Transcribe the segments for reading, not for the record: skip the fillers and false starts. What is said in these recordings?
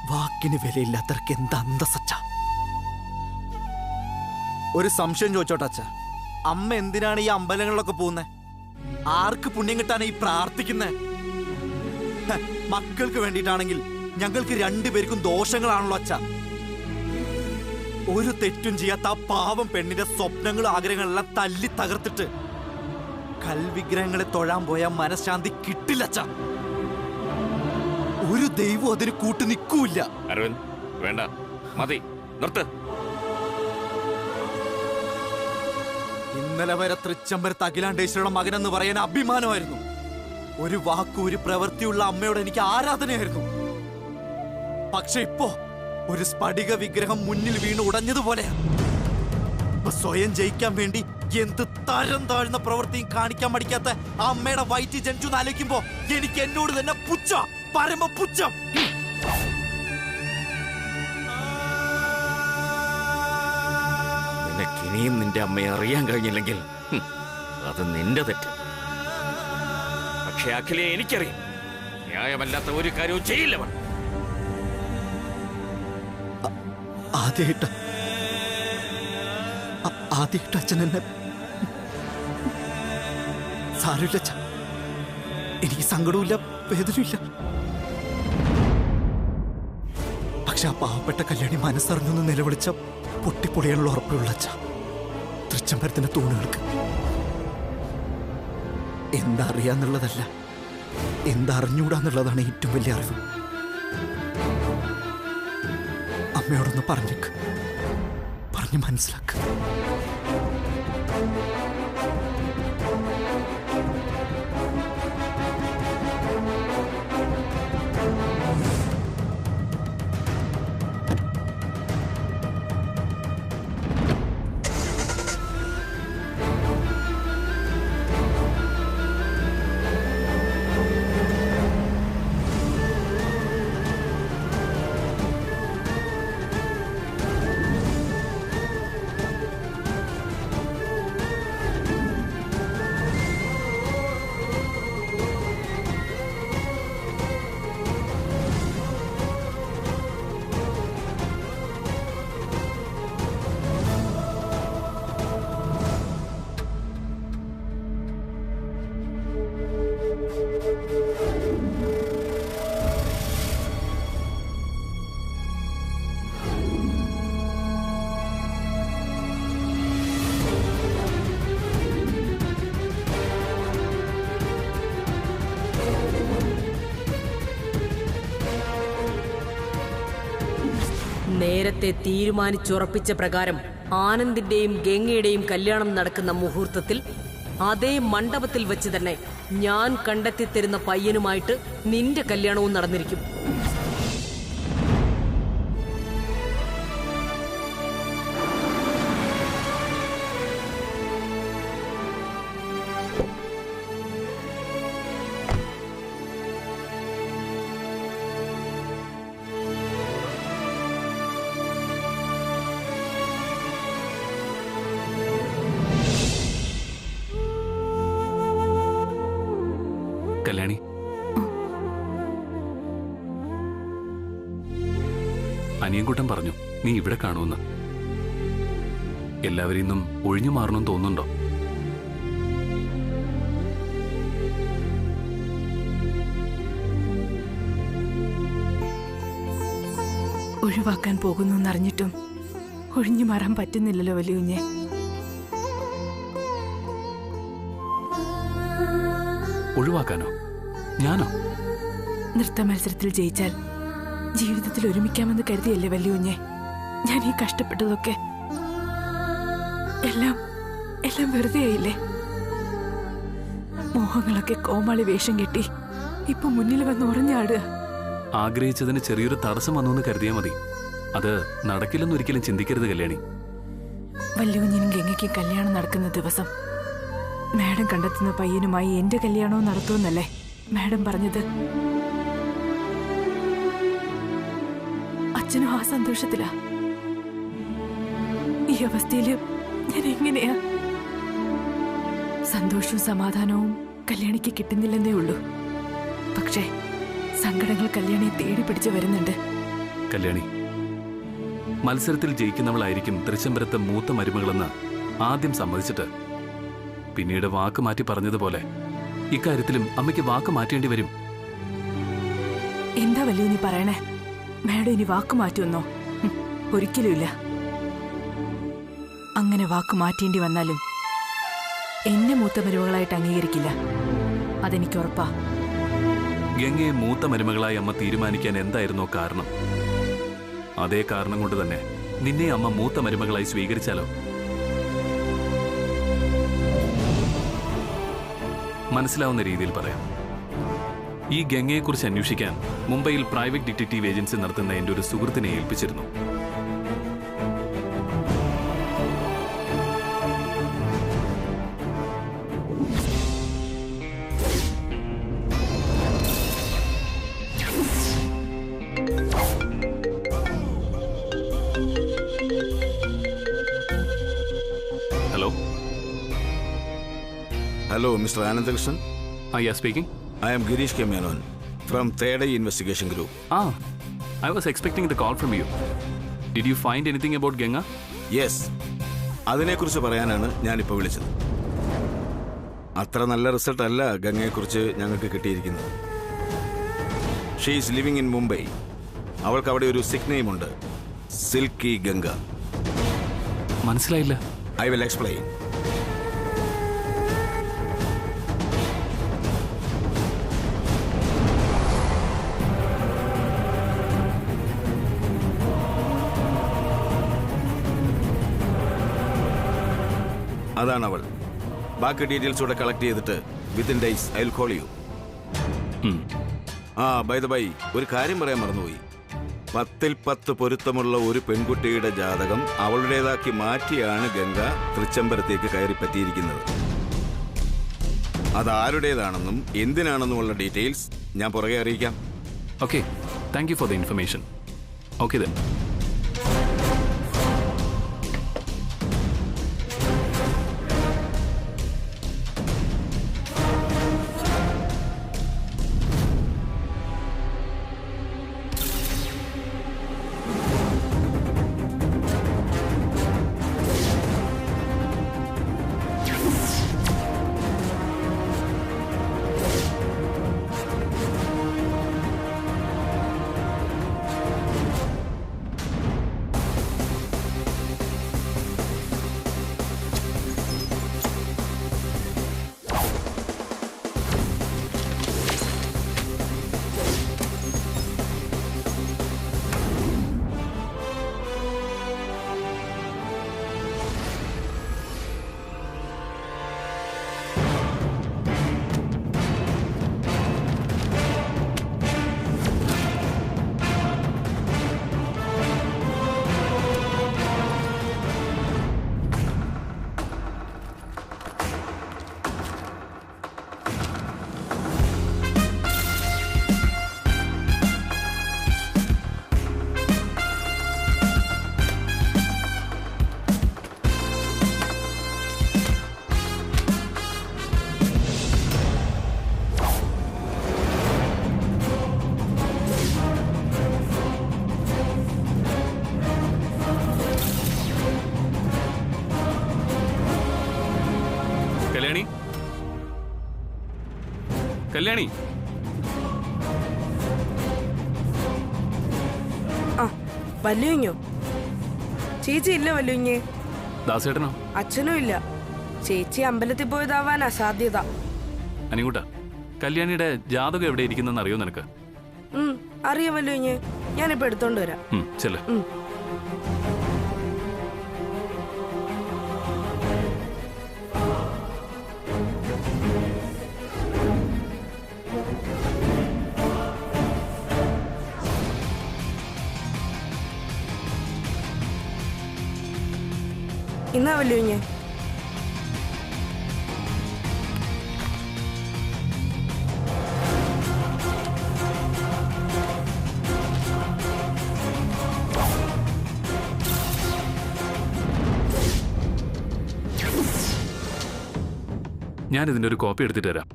വാക്കിന് വിലയില്ലാത്തവർക്ക് എന്താ അന്തസ്സച്ച. ഒരു സംശയം ചോദിച്ചോട്ടെ അച്ഛ, അമ്മ എന്തിനാണ് ഈ അമ്പലങ്ങളിലൊക്കെ പോകുന്നത്? ആർക്ക് പുണ്യം കിട്ടാണ് ഈ പ്രാർത്ഥിക്കുന്നത്? മക്കൾക്ക് വേണ്ടിയിട്ടാണെങ്കിൽ ഞങ്ങൾക്ക് രണ്ടുപേർക്കും ദോഷങ്ങളാണല്ലോ അച്ഛ. ഒരു തെറ്റും ചെയ്യാത്ത ആ പാവം പെണ്ണിന്റെ സ്വപ്നങ്ങളും ആഗ്രഹങ്ങളെല്ലാം തല്ലി തകർത്തിട്ട് കൽവിഗ്രഹങ്ങളെ തൊഴാൻ പോയ മനഃശാന്തി കിട്ടില്ല അച്ഛ. ഒരു ദൈവം അതിന് കൂട്ടു നിൽക്കൂല്ല. അരവിന്ദ്, വേണ്ട, മതി, നിർത്ത്. ഇന്നലെ വരെ തൃച്ചംബരത്ത് അഖിലാണ്ടേശ്വരയുടെ മകനെന്ന് പറയാൻ അഭിമാനമായിരുന്നു. ഒരു വാക്കും ഒരു പ്രവൃത്തിയുള്ള അമ്മയോട് എനിക്ക് ആരാധനയായിരുന്നു. പക്ഷെ ഇപ്പോ ഒരു സ്ഫടിക വിഗ്രഹം മുന്നിൽ വീണ് ഉടഞ്ഞതുപോലെയാ. സ്വയം ജയിക്കാൻ വേണ്ടി എന്ത് തരം താഴ്ന്ന പ്രവൃത്തിയും കാണിക്കാൻ മടിക്കാത്ത ആ അമ്മയുടെ വയറ്റി ജനിച്ചു ആലോചിക്കുമ്പോ എനിക്ക് എന്നോട് തന്നെ പുച്ഛ, പരമ പുച്ഛം. നിനക്കിനിയും നിന്റെ അമ്മയെ അറിയാൻ കഴിഞ്ഞില്ലെങ്കിൽ അത് നിന്റെ തെറ്റ്. പക്ഷെ അഖിലെ എനിക്കറിയാം, ന്യായമല്ലാത്ത ഒരു കാര്യവും ചെയ്യില്ലവൻ. ആദ്യമായിട്ട് അച്ഛൻ എന്നെ സാരമില്ല അച്ഛ, എനിക്ക് സങ്കടമില്ല, വേദനയില്ല. പക്ഷെ ആ പാവപ്പെട്ട കല്യാണി മനസ്സറിഞ്ഞൊന്ന് നിലവിളിച്ച പൊട്ടിപ്പൊളിയാനുള്ള ഉറപ്പുള്ള അച്ഛ. തൃച്ചംബരത്തിന്റെ തൂണുകൾക്ക് എന്താ അറിയാന്നുള്ളതല്ല, എന്താ അറിഞ്ഞൂടാന്നുള്ളതാണ് ഏറ്റവും വലിയ അറിവ്. അമ്മയോടൊന്ന് പറഞ്ഞേക്ക്, പറഞ്ഞ് മനസ്സിലാക്ക്. നേരത്തെ തീരുമാനിച്ചുറപ്പിച്ച പ്രകാരം ആനന്ദിന്റെയും ഗംഗയുടെയും കല്യാണം നടക്കുന്ന മുഹൂർത്തത്തിൽ അതേ മണ്ഡപത്തിൽ വെച്ച് തന്നെ ഞാൻ കണ്ടെത്തിത്തരുന്ന പയ്യനുമായിട്ട് നിന്റെ കല്യാണവും നടന്നിരിക്കും. കല്യാണി, അനിയൻകുട്ടൻ പറഞ്ഞു നീ ഇവിടെ കാണുമെന്ന്. എല്ലാവരും ഇന്നും ഒഴിഞ്ഞു മാറണമെന്ന് തോന്നുന്നുണ്ടോ? ഒഴിവാക്കാൻ പോകുന്നു എന്നറിഞ്ഞിട്ടും ഒഴിഞ്ഞു മാറാൻ പറ്റുന്നില്ലല്ലോ വലിയുഞ്ഞെ. ഒഴിവാക്കാനോ? ഞാനോ? നൃത്ത മത്സരത്തിൽ ജയിച്ചാൽ ജീവിതത്തിൽ ഒരുമിക്കാമെന്ന് കരുതിയല്ലേ വലിയുഞ്ഞെ ഞാൻ ഈ കഷ്ടപ്പെട്ടതൊക്കെ? എല്ലാം വെറുതെ ആയില്ലേ? മോഹങ്ങളൊക്കെ കോമാളി വേഷം കെട്ടി ഇപ്പൊ മുന്നിൽ വന്ന് ഉറഞ്ഞാടുക. ആഗ്രഹിച്ചതിന് ചെറിയൊരു തടസ്സം വന്നു കരുതിയാൽ മതി. അത് നടക്കില്ലെന്ന് ഒരിക്കലും ചിന്തിക്കരുത് കല്യാണി. വല്ലുകുഞ്ഞിനും ഗംഗയ്ക്കും കല്യാണം നടക്കുന്ന ദിവസം മാഡം കണ്ടെത്തുന്ന പയ്യനുമായി എന്റെ കല്യാണവും നടത്തുമെന്നല്ലേ മാഡം പറഞ്ഞത്? അച്ഛനും ആ സന്തോഷത്തിലാ. ഈ അവസ്ഥയില് ഞാൻ എങ്ങനെയാ? സന്തോഷവും സമാധാനവും കല്യാണിക്ക് കിട്ടുന്നില്ലെന്നേ ഉള്ളൂ. പക്ഷേ സങ്കടങ്ങൾ കല്യാണിയെ തേടി പിടിച്ച് വരുന്നുണ്ട്. കല്യാണി, മത്സരത്തിൽ ജയിക്കുന്നവളായിരിക്കും തൃച്ചംബരത്തെ മൂത്ത മരുമകളെന്ന് ആദ്യം സമ്മതിച്ചിട്ട് പിന്നീട് വാക്ക് മാറ്റി പറഞ്ഞതുപോലെ ഇക്കാര്യത്തിലും അമ്മയ്ക്ക് വാക്ക് മാറ്റേണ്ടി വരും. എന്താ വലിയ നീ പറയണേ? മാഡം ഇനി വാക്ക് മാറ്റുമെന്നോ? ഒരിക്കലുമില്ല. അങ്ങനെ വാക്ക് മാറ്റേണ്ടി വന്നാലും എന്നെ മൂത്ത മരുമകളായിട്ട് അംഗീകരിക്കില്ല. അതെനിക്ക് ഉറപ്പാ. ഗംഗയെ മൂത്ത മരുമകളായി അമ്മ തീരുമാനിക്കാൻ എന്തായിരുന്നോ കാരണം, അതേ കാരണം കൊണ്ട് തന്നെ നിന്നെ അമ്മ മൂത്ത മരുമകളായി സ്വീകരിച്ചാലോ? മനസ്സിലാവുന്ന രീതിയിൽ പറയാം. ഈ ഗംഗയെക്കുറിച്ച് അന്വേഷിക്കാൻ മുംബൈയിൽ പ്രൈവറ്റ് ഡിറ്റക്റ്റീവ് ഏജൻസി നടത്തുന്ന എൻ്റെ ഒരു സുഹൃത്തിനെ ഏൽപ്പിച്ചിരുന്നു. Hello, Mr. Anandkrishnan. Yeah, speaking. I am Girish K. Menon from Third Eye Investigation Group. I was expecting the call from you. Did you find anything about Ganga? Yes. അതിനെക്കുറിച്ച് പറയാനാണ് ഞാനിപ്പോൾ വിളിച്ചത്. അത്ര നല്ല റിസൾട്ട് അല്ല ഗംഗയെക്കുറിച്ച് ഞങ്ങൾക്ക് കിട്ടിയിരിക്കുന്നത്. She is living in Mumbai. അവൾക്ക് അവിടെ ഒരു സിക്ക് നെയിം ഉണ്ട്, സിൽക്കി ഗംഗ. മനസ്സിലായില്ല. I will explain. അതാണ് അവൾ. ബാക്കി ഡീറ്റെയിൽസ് കൂടെ കളക്ട് ചെയ്തിട്ട് within days I will call you. By the by, ഒരു കാര്യം പറയാൻ മറന്നുപോയി. 10ൽ 10 പൊരുത്തമുള്ള ഒരു പെൺകുട്ടിയുടെ ജാതകം അവളുടേതാക്കി മാറ്റിയാണ് ഗംഗ തൃച്ചംബരത്തേക്ക് കയറി പറ്റിയിരിക്കുന്നത്. അതാരുടേതാണെന്നും എന്തിനാണെന്നുമുള്ള ഡീറ്റെയിൽസ് ഞാൻ പുറകെ അറിയിക്കാം. Okay, thank you for the information. Okay then. Kalyani, വല്ലുഞ്ഞോ? ചേച്ചി ഇല്ല വല്ലുഞ്ഞ്. ദാസേട്ടനോ? അച്ഛനും ഇല്ല. ചേച്ചി അമ്പലത്തിൽ പോയതാവാൻ അസാധ്യത. അനികൂട്ട, കല്യാണിയുടെ ജാതകം എവിടെ ഇരിക്കുന്നെന്ന് അറിയോ നിനക്ക്? അറിയാം വല്ലുഞ്ഞ്, ഞാനിപ്പോ എടുത്തോണ്ട് വരാം. ചെല്ല്. ഇന്നാ വല്ലുഞ്ഞ്. ഞാനിതിൻ്റെ ഒരു കോപ്പി എടുത്തിട്ട് തരാം.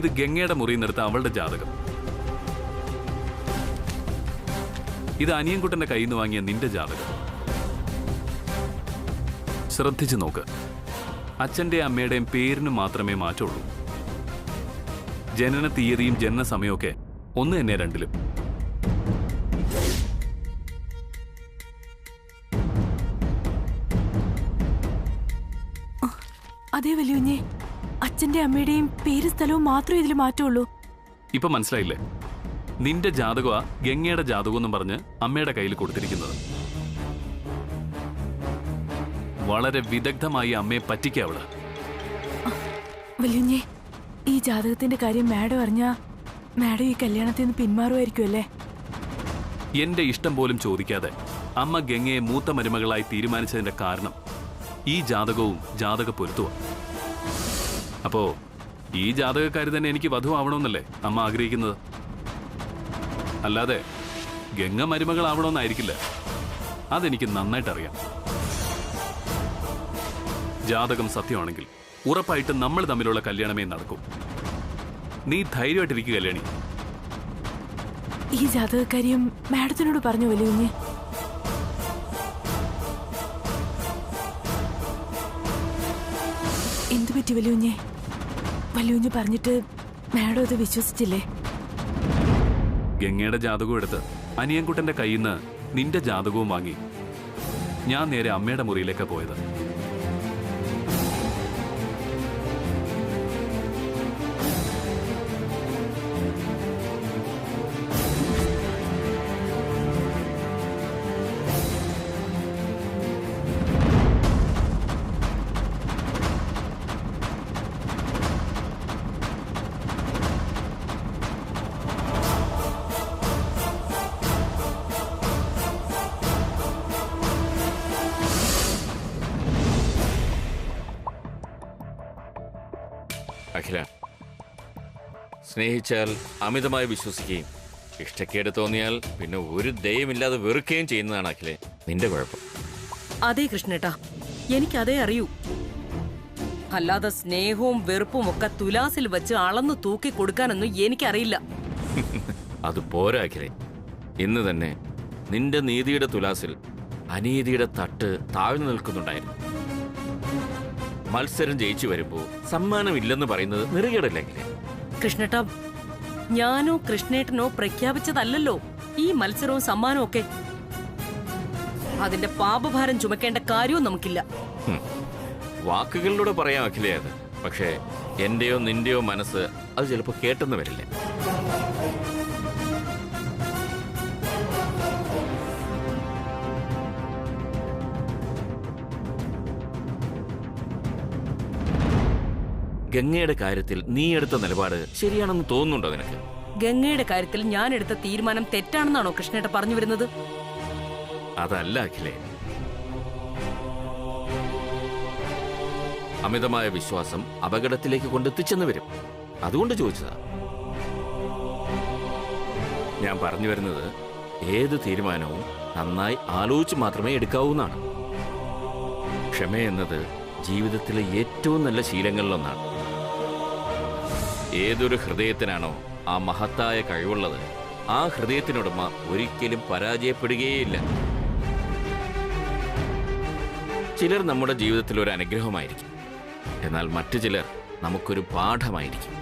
ഇത് ഗംഗയുടെ മുറിയിൽ നിന്നെടുത്ത അവളുടെ ജാതകം. ഇത് അനിയൻകുട്ടന്റെ കയ്യിൽ നിന്ന് വാങ്ങിയ നിന്റെ ജാതകം. ശ്രദ്ധിച്ചു നോക്ക്. അച്ഛന്റെയും അമ്മയുടെയും പേരിന് മാത്രമേ മാറ്റമുള്ളൂ. ജനന തീയതിയും ജനന സമയമൊക്കെ ഒന്ന് തന്നെ രണ്ടിലും. അതേ വലിയുഞ്ഞേ, അച്ഛന്റെ അമ്മയുടെയും പേര് സ്ഥലവും മാത്രമേ ഇതിൽ മാറ്റമുള്ളൂ. ഇപ്പൊ മനസ്സിലായില്ലേ? നിന്റെ ജാതകമാ ഗംഗയുടെ ജാതകം എന്നും പറഞ്ഞ് അമ്മയുടെ കയ്യിൽ കൊടുത്തിരിക്കുന്നത്. വളരെ വിദഗ്ധമായി അമ്മയെ പറ്റിക്കാവള്. വലിയുഞ്ഞേ, ഈ ജാതകത്തിന്റെ കാര്യം മാഡം അറിഞ്ഞാ മാഡം ഈ കല്യാണത്തിൽ നിന്ന് പിന്മാറുമായിരിക്കും അല്ലേ? എന്റെ ഇഷ്ടം പോലും ചോദിക്കാതെ അമ്മ ഗംഗയെ മൂത്ത മരുമകളായി തീരുമാനിച്ചതിന്റെ കാരണം ഈ ജാതകവും ജാതക പൊരുത്തുവാ. അപ്പോ ഈ ജാതകക്കാരി തന്നെ എനിക്ക് വധു ആവണമെന്നല്ലേ അമ്മ ആഗ്രഹിക്കുന്നത്? അല്ലാതെ ഗംഗ മരുമകളാവണമെന്നായിരിക്കില്ല. അതെനിക്ക് നന്നായിട്ടറിയാം. ജാതകം സത്യമാണെങ്കിൽ ഉറപ്പായിട്ട് നമ്മൾ തമ്മിലുള്ള കല്യാണമേ നടക്കും. നീ ധൈര്യമായിട്ടിരിക്കുക കല്യാണി. ഈ ജാതകക്കാര്യം മാഡത്തിനോട് പറഞ്ഞു വലിയുഞ്ഞേ? എന്തു പറ്റി വലിയുഞ്ഞേ? വലിയുഞ്ഞ് പറഞ്ഞിട്ട് മാഡം അത് വിശ്വസിച്ചില്ലേ? ഗംഗയുടെ ജാതകവും എടുത്ത് അനിയൻകുട്ടന്റെ കയ്യിൽ നിന്ന് നിന്റെ ജാതകവും വാങ്ങി ഞാൻ നേരെ അമ്മയുടെ മുറിയിലേക്കാണ് പോയത്. അഖില, സ്നേഹിച്ചാൽ അമിതമായി വിശ്വസിക്കുകയും ഇഷ്ടക്കേട് തോന്നിയാൽ പിന്നെ ഒരു ദയമില്ലാതെ വെറുക്കുകയും ചെയ്യുന്നതാണ് അഖിലെ നിന്റെ കുഴപ്പം. അതെ കൃഷ്ണേട്ടാ, എനിക്കതേ അറിയൂ. അല്ലാതെ സ്നേഹവും വെറുപ്പും ഒക്കെ തുലാസിൽ വെച്ച് അളന്നു തൂക്കി കൊടുക്കാനൊന്നും എനിക്കറിയില്ല. അത് പോരാ അഖിലെ. ഇന്ന് തന്നെ നിന്റെ നീതിയുടെ തുലാസിൽ അനീതിയുടെ തട്ട് താഴ്ന്നു നിൽക്കുന്നുണ്ടായിരുന്നു. മത്സരം ജയിച്ചു വരുമ്പോ സമ്മാനമില്ലെന്ന് പറയുന്നത് നെറുകേടല്ലേ? കൃഷ്ണേട്ടാ, ഞാനോ കൃഷ്ണേട്ടനോ പ്രഖ്യാപിച്ചതല്ലല്ലോ ഈ മത്സരവും സമ്മാനവും ഒക്കെ. അതിന്റെ പാപഭാരം ചുമക്കേണ്ട കാര്യവും നമുക്കില്ല. വാക്കുകളിലൂടെ പറയാം അഖിലേ അത്. പക്ഷേ എന്റെയോ നിന്റെയോ മനസ്സ് അത് ചിലപ്പോ കേട്ടെന്ന് വരില്ലേ. ഗംഗയുടെ കാര്യത്തിൽ നീ എടുത്ത നിലപാട് ശരിയാണെന്ന് തോന്നുന്നുണ്ടോ നിനക്ക്? ഗംഗയുടെ കാര്യത്തിൽ ഞാൻ എടുത്ത തീരുമാനം തെറ്റാണെന്നാണോ കൃഷ്ണേട്ട പറഞ്ഞു വരുന്നത്? അതല്ല അഖിലേ. അമിതമായ വിശ്വാസം അപകടത്തിലേക്ക് കൊണ്ടെത്തിച്ചെന്ന് വരും. അതുകൊണ്ട് ചോദിച്ചതാ. ഞാൻ പറഞ്ഞു വരുന്നത് ഏത് തീരുമാനവും നന്നായി ആലോചിച്ച് മാത്രമേ എടുക്കാവൂന്നാണ്. ക്ഷമയെന്നത് ജീവിതത്തിലെ ഏറ്റവും നല്ല ശീലങ്ങളിലൊന്നാണ്. ഏതൊരു ഹൃദയത്തിനാണോ ആ മഹത്തായ കഴിവുള്ളത്, ആ ഹൃദയത്തിനുടമ ഒരിക്കലും പരാജയപ്പെടുകയേയില്ല. ചിലർ നമ്മുടെ ജീവിതത്തിൽ ഒരു അനുഗ്രഹമായിരിക്കും, എന്നാൽ മറ്റു ചിലർ നമുക്കൊരു പാഠമായിരിക്കും.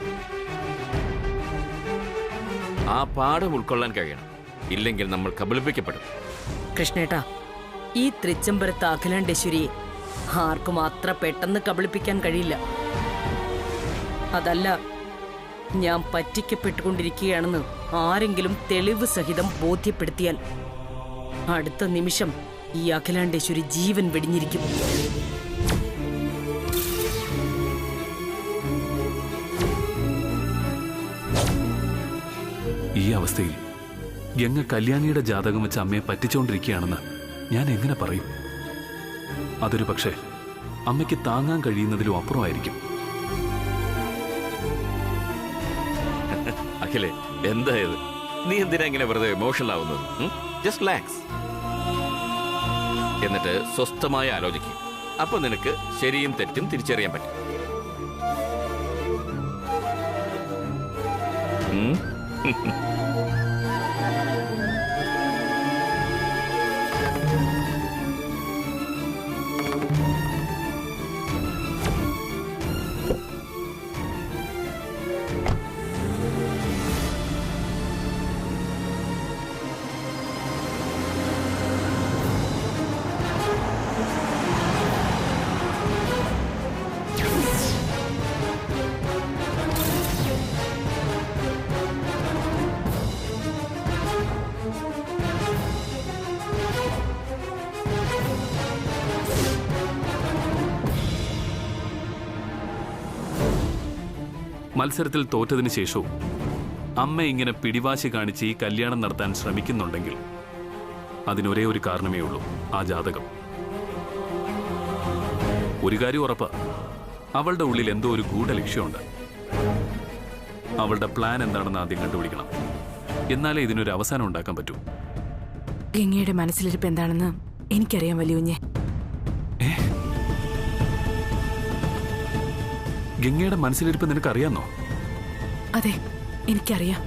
ആ പാഠം ഉൾക്കൊള്ളാൻ കഴിയണം, ഇല്ലെങ്കിൽ നമ്മൾ കബളിപ്പിക്കപ്പെടും. കൃഷ്ണേട്ടാ, ഈ തൃച്ചംബരത്ത് അഖിലാണ്ടേശ്വരിയെ ആർക്കും അത്ര പെട്ടെന്ന് കബളിപ്പിക്കാൻ കഴിയില്ല. അതല്ല, ഞാൻ പറ്റിക്കപ്പെട്ടുകൊണ്ടിരിക്കുകയാണെന്ന് ആരെങ്കിലും തെളിവ് സഹിതം ബോധ്യപ്പെടുത്തിയാൽ അടുത്ത നിമിഷം ഈ അഖിലാണ്ടേശ്വരി ജീവൻ വെടിഞ്ഞിരിക്കും. ഈ അവസ്ഥയിൽ ഗംഗ കല്യാണിയുടെ ജാതകം വെച്ച് അമ്മയെ പറ്റിച്ചുകൊണ്ടിരിക്കുകയാണെന്ന് ഞാൻ എങ്ങനെ പറയും? അതൊരു പക്ഷേ അമ്മയ്ക്ക് താങ്ങാൻ കഴിയുന്നതിലും അപ്പുറമായിരിക്കും. അഖിലേ, എന്തായത്? നീ എന്തിനാ ഇങ്ങനെ വെറുതെ ഇമോഷണൽ ആവുന്നത്? Just relax. എന്നിട്ട് സ്വസ്ഥമായി ആലോചിക്കും. അപ്പൊ നിനക്ക് ശരിയും തെറ്റും തിരിച്ചറിയാൻ പറ്റും. മത്സരത്തിൽ തോറ്റതിന് ശേഷവും അമ്മ ഇങ്ങനെ പിടിവാശി കാണിച്ച് ഈ കല്യാണം നടത്താൻ ശ്രമിക്കുന്നുണ്ടെങ്കിൽ അതിനൊരേ ഒരു കാരണമേ ഉള്ളൂ, ആ ജാതകം. ഒരു കാര്യം ഉറപ്പാ, അവളുടെ ഉള്ളിൽ എന്തോ ഒരു ഗൂഢലക്ഷ്യമുണ്ട്. അവളുടെ പ്ലാൻ എന്താണെന്ന് ആദ്യം കണ്ടുപിടിക്കണം. എന്നാലേ ഇതിനൊരു അവസാനം ഉണ്ടാക്കാൻ പറ്റൂ. ഗംഗയുടെ മനസ്സിലിരിപ്പ് എന്താണെന്ന് എനിക്കറിയാം വലിയുഞ്ഞെ. ഗംഗയുടെ മനസ്സിലിരിപ്പ് നിനക്കറിയാന്നോ? അതെ, എനിക്കറിയാം.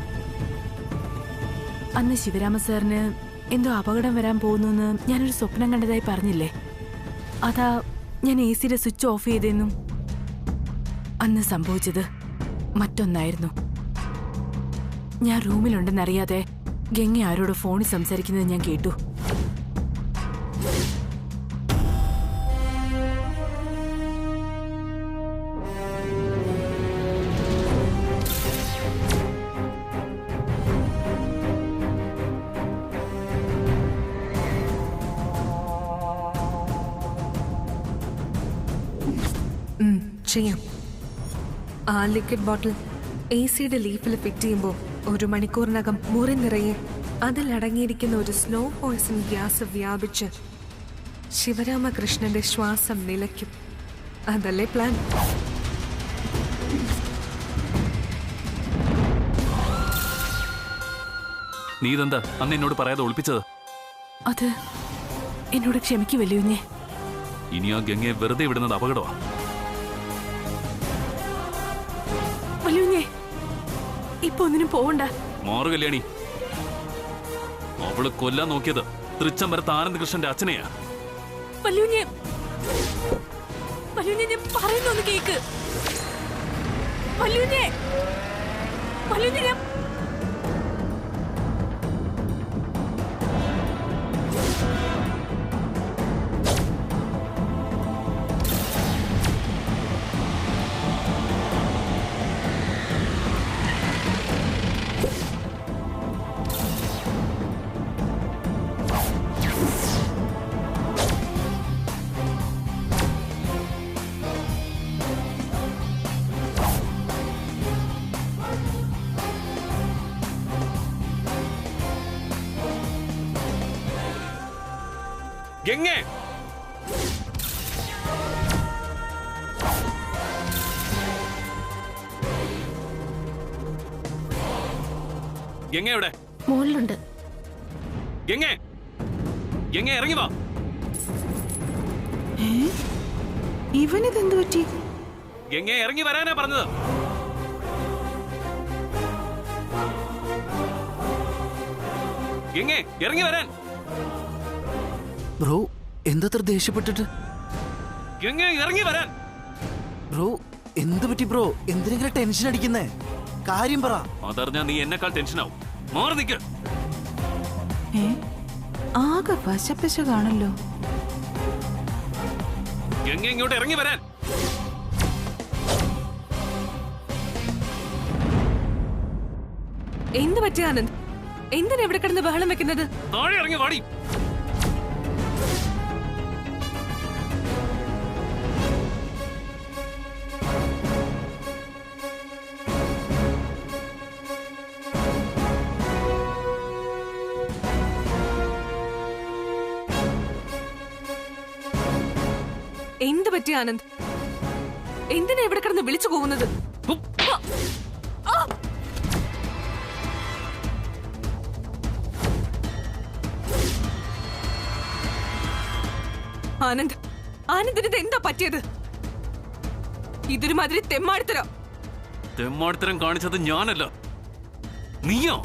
അന്ന് ശിവരാമ സാറിന് എന്തോ അപകടം വരാൻ പോകുന്നു ഞാനൊരു സ്വപ്നം കണ്ടതായി പറഞ്ഞില്ലേ? അതാ ഞാൻ AC-യുടെ സ്വിച്ച് ഓഫ് ചെയ്തെന്നും. അന്ന് സംഭവിച്ചത് മറ്റൊന്നായിരുന്നു. ഞാൻ റൂമിലുണ്ടെന്നറിയാതെ ഗംഗ ആരോട് ഫോണിൽ സംസാരിക്കുന്നത് ഞാൻ കേട്ടു. ചെയ്യാം. ആ ലിക്വിഡ് ബോട്ടിൽ AC-യുടെ ലീഫിൽ ഫിറ്റ് ചെയ്യുമ്പോൾ 1 മണിക്കൂറിനകം മുറി നിറയെ അതിലടങ്ങിയിരിക്കുന്ന ഒരു സ്ലോ പോയിസൺ ഗ്യാസ് വ്യാപിച്ച് ശിവരാമകൃഷ്ണന്റെ ശ്വാസം നിലയ്ക്കും. അതല്ലേ പ്ലാൻ? നീ ഇതെന്താ അന്ന് എന്നോട് പറയാതെ ഒളിപ്പിച്ചത്? അത് എന്നോട് ക്ഷമിക്കു വലിയുഞ്ഞെ. ഇനി ആ ഗംഗയെ വെറുതെ വിടുന്നത് അപകടമാണ്. വലിയുഞ്ഞെ, ഇപ്പൊ ഒന്നിനും പോവണ്ട. മാറു കല്യാണി. അവള് കൊല്ലാൻ നോക്കിയത് തൃച്ചംബരത്ത് ആനന്ദകൃഷ്ണന്റെ അച്ഛനെയാ. വലിയുഞ്ഞെ, വലിയുഞ്ഞെ, ഞാൻ പറയുന്നൊന്ന് കേക്ക്. വലിയുഞ്ഞെ, വലിയുഞ്ഞെ, ഞാൻ ഗംഗേ, ഗംഗ എവിടെ? മുകളിലുണ്ട്. ഗംഗേ, ഗംഗ ഇറങ്ങി വാ. ഇവനിതെന്ത് പറ്റി? ഗംഗ ഇറങ്ങി വരാനാ പറഞ്ഞത്. ഗംഗേ, ഇറങ്ങി വരാൻ. ബ്രോ എന്തത്ര ദേഷ്യപ്പെട്ടിട്ട്? ഗംഗേ, ഇറങ്ങി വരാൻ. ബ്രോ എന്ത് പറ്റി ബ്രോ? എന്തിനെങ്കിലും ടെൻഷൻ അടിക്കുന്നേ? കാര്യം പറ. അതറിഞ്ഞാ നീ എന്നെക്കാൾ ടെൻഷനാവും. മാറി നിൽക്ക്. ആകെ വശപ്പശ കാണല്ലോ. ഗംഗ ഇങ്ങോട്ട് ഇറങ്ങി വരാൻ. എന്ത് പറ്റി ആനന്ദ്? എന്തിനാ ഇവിടെ കിടന്ന് ബഹളം വെക്കുന്നത്? താഴെ ഇറങ്ങി വാടി. എന്ത് പറ്റി ആനന്ദ്? എന്തിനാ ഇവിടെ കിടന്ന് വിളിച്ചു പോകുന്നത്? ആനന്ദ്, ആനന്ദിന് ഇത് എന്താ പറ്റിയത്? ഇതൊരു മാതിരി തെമ്മാടിത്തരം. തെമ്മാടിത്തരം കാണിച്ചത് ഞാനല്ല, നീയോ